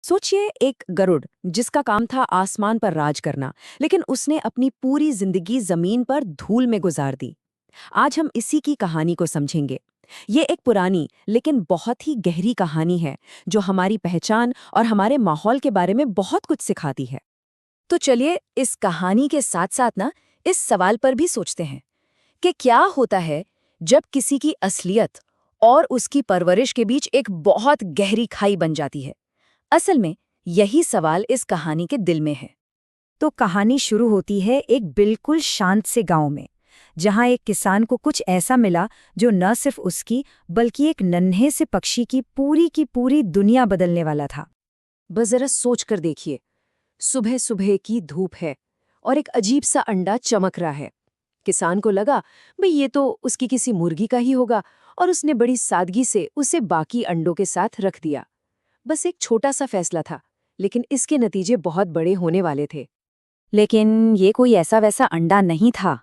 सोचिए एक गरुड़ जिसका काम था आसमान पर राज करना, लेकिन उसने अपनी पूरी जिंदगी जमीन पर धूल में गुजार दी। आज हम इसी की कहानी को समझेंगे। ये एक पुरानी लेकिन बहुत ही गहरी कहानी है जो हमारी पहचान और हमारे माहौल के बारे में बहुत कुछ सिखाती है। तो चलिए इस कहानी के साथ साथ ना इस सवाल पर भी सोचते हैं कि क्या होता है जब किसी की असलियत और उसकी परवरिश के बीच एक बहुत गहरी खाई बन जाती है। असल में यही सवाल इस कहानी के दिल में है। तो कहानी शुरू होती है एक बिल्कुल शांत से गांव में, जहां एक किसान को कुछ ऐसा मिला जो न सिर्फ उसकी बल्कि एक नन्हे से पक्षी की पूरी दुनिया बदलने वाला था। बस जरा सोच कर देखिए, सुबह सुबह की धूप है और एक अजीब सा अंडा चमक रहा है। किसान को लगा भाई ये तो उसकी किसी मुर्गी का ही होगा, और उसने बड़ी सादगी से उसे बाकी अंडों के साथ रख दिया। बस एक छोटा सा फैसला था, लेकिन इसके नतीजे बहुत बड़े होने वाले थे। लेकिन ये कोई ऐसा वैसा अंडा नहीं था।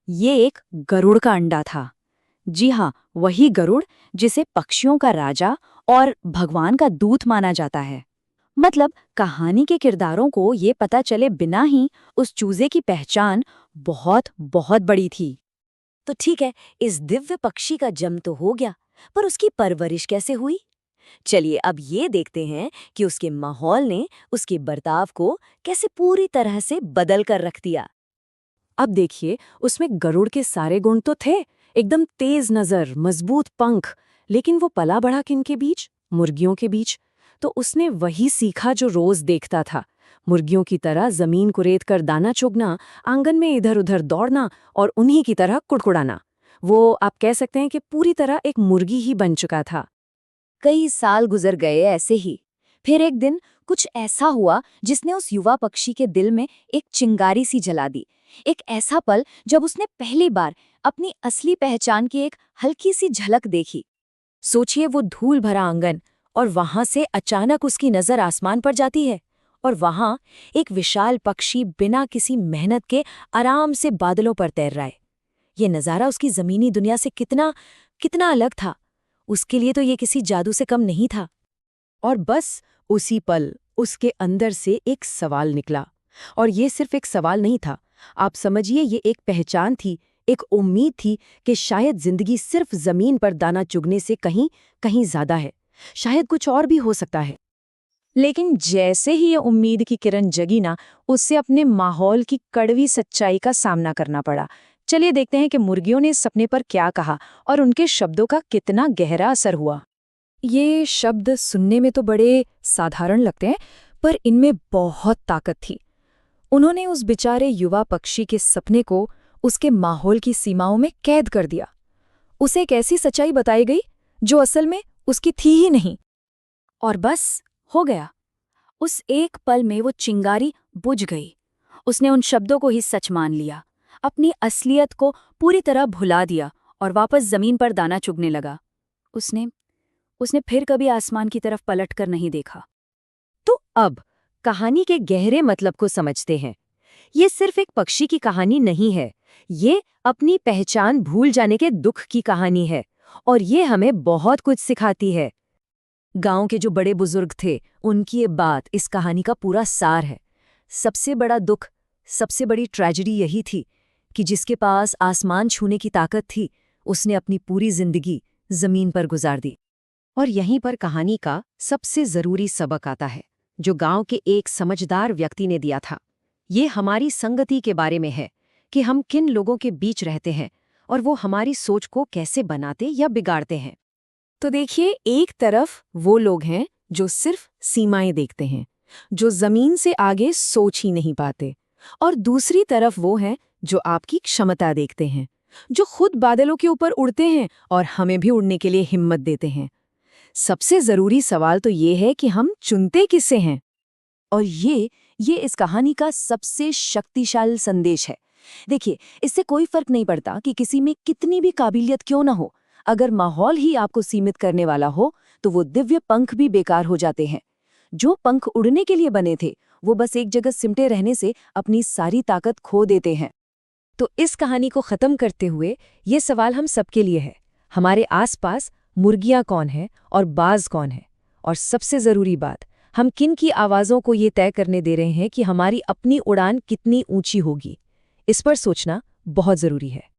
ये एक गरुड़ का अंडा था। जी हाँ, वही गरुड़ जिसे पक्षियों का राजा और भगवान का दूत माना जाता है। मतलब कहानी के किरदारों को ये पता चले बिना ही उस चूजे की पहचान बहुत बहुत बड़ी थी। तो ठीक है, इस दिव्य पक्षी का जन्म तो हो गया, पर उसकी परवरिश कैसे हुई? चलिए अब ये देखते हैं कि उसके माहौल ने उसके बर्ताव को कैसे पूरी तरह से बदल कर रख दिया। अब देखिए, उसमें गरुड़ के सारे गुण तो थे, एकदम तेज नजर, मजबूत पंख, लेकिन वो पला बढ़ा किनके बीच? मुर्गियों के बीच। तो उसने वही सीखा जो रोज देखता था, मुर्गियों की तरह जमीन को रेत कर दाना चुगना, आंगन में इधर उधर दौड़ना और उन्हीं की तरह कुड़कुड़ाना। वो आप कह सकते हैं कि पूरी तरह एक मुर्गी ही बन चुका था। कई साल गुजर गए ऐसे ही। फिर एक दिन कुछ ऐसा हुआ जिसने उस युवा पक्षी के दिल में एक चिंगारी सी जला दी। एक ऐसा पल जब उसने पहली बार अपनी असली पहचान की एक हल्की सी झलक देखी। सोचिए वो धूल भरा आंगन, और वहां से अचानक उसकी नजर आसमान पर जाती है, और वहां एक विशाल पक्षी बिना किसी मेहनत के आराम से बादलों पर तैर रहा है। ये नजारा उसकी जमीनी दुनिया से कितना कितना अलग था। उसके लिए तो ये किसी जादू से कम नहीं था। और बस उसी पल उसके अंदर से एक सवाल निकला। और ये सिर्फ एक सवाल नहीं था, आप समझिए ये एक पहचान थी, एक उम्मीद थी कि शायद जिंदगी सिर्फ जमीन पर दाना चुगने से कहीं कहीं ज्यादा है, शायद कुछ और भी हो सकता है। लेकिन जैसे ही ये उम्मीद की किरण जगी ना, उससे अपने माहौल की कड़वी सच्चाई का सामना करना पड़ा। चलिए देखते हैं कि मुर्गियों ने इस सपने पर क्या कहा और उनके शब्दों का कितना गहरा असर हुआ। ये शब्द सुनने में तो बड़े साधारण लगते हैं, पर इनमें बहुत ताकत थी। उन्होंने उस बेचारे युवा पक्षी के सपने को उसके माहौल की सीमाओं में कैद कर दिया। उसे एक ऐसी सच्चाई बताई गई जो असल में उसकी थी ही नहीं। और बस हो गया। उस एक पल में वो चिंगारी बुझ गई। उसने उन शब्दों को ही सच मान लिया, अपनी असलियत को पूरी तरह भुला दिया और वापस जमीन पर दाना चुगने लगा। उसने उसने फिर कभी आसमान की तरफ पलटकर नहीं देखा। तो अब कहानी के गहरे मतलब को समझते हैं। ये सिर्फ एक पक्षी की कहानी नहीं है, ये अपनी पहचान भूल जाने के दुख की कहानी है, और ये हमें बहुत कुछ सिखाती है। गांव के जो बड़े बुजुर्ग थे, उनकी ये बात इस कहानी का पूरा सार है। सबसे बड़ा दुख, सबसे बड़ी ट्रेजेडी यही थी कि जिसके पास आसमान छूने की ताकत थी, उसने अपनी पूरी जिंदगी जमीन पर गुजार दी। और यहीं पर कहानी का सबसे जरूरी सबक आता है, जो गांव के एक समझदार व्यक्ति ने दिया था। ये हमारी संगति के बारे में है कि हम किन लोगों के बीच रहते हैं और वो हमारी सोच को कैसे बनाते या बिगाड़ते हैं। तो देखिए, एक तरफ वो लोग हैं जो सिर्फ सीमाएं देखते हैं, जो जमीन से आगे सोच ही नहीं पाते, और दूसरी तरफ वो हैं जो आपकी क्षमता देखते हैं, जो खुद बादलों के ऊपर उड़ते हैं और हमें भी उड़ने के लिए हिम्मत देते हैं। सबसे जरूरी सवाल तो ये है कि हम चुनते किसे हैं। और ये इस कहानी का सबसे शक्तिशाली संदेश है। देखिए, इससे कोई फर्क नहीं पड़ता कि किसी में कितनी भी काबिलियत क्यों ना हो, अगर माहौल ही आपको सीमित करने वाला हो, तो वो दिव्य पंख भी बेकार हो जाते हैं। जो पंख उड़ने के लिए बने थे, वो बस एक जगह सिमटे रहने से अपनी सारी ताकत खो देते हैं। तो इस कहानी को खत्म करते हुए ये सवाल हम सबके लिए है, हमारे आसपास मुर्गियां कौन हैं और बाज कौन है? और सबसे जरूरी बात, हम किन की आवाज़ों को ये तय करने दे रहे हैं कि हमारी अपनी उड़ान कितनी ऊंची होगी। इस पर सोचना बहुत ज़रूरी है।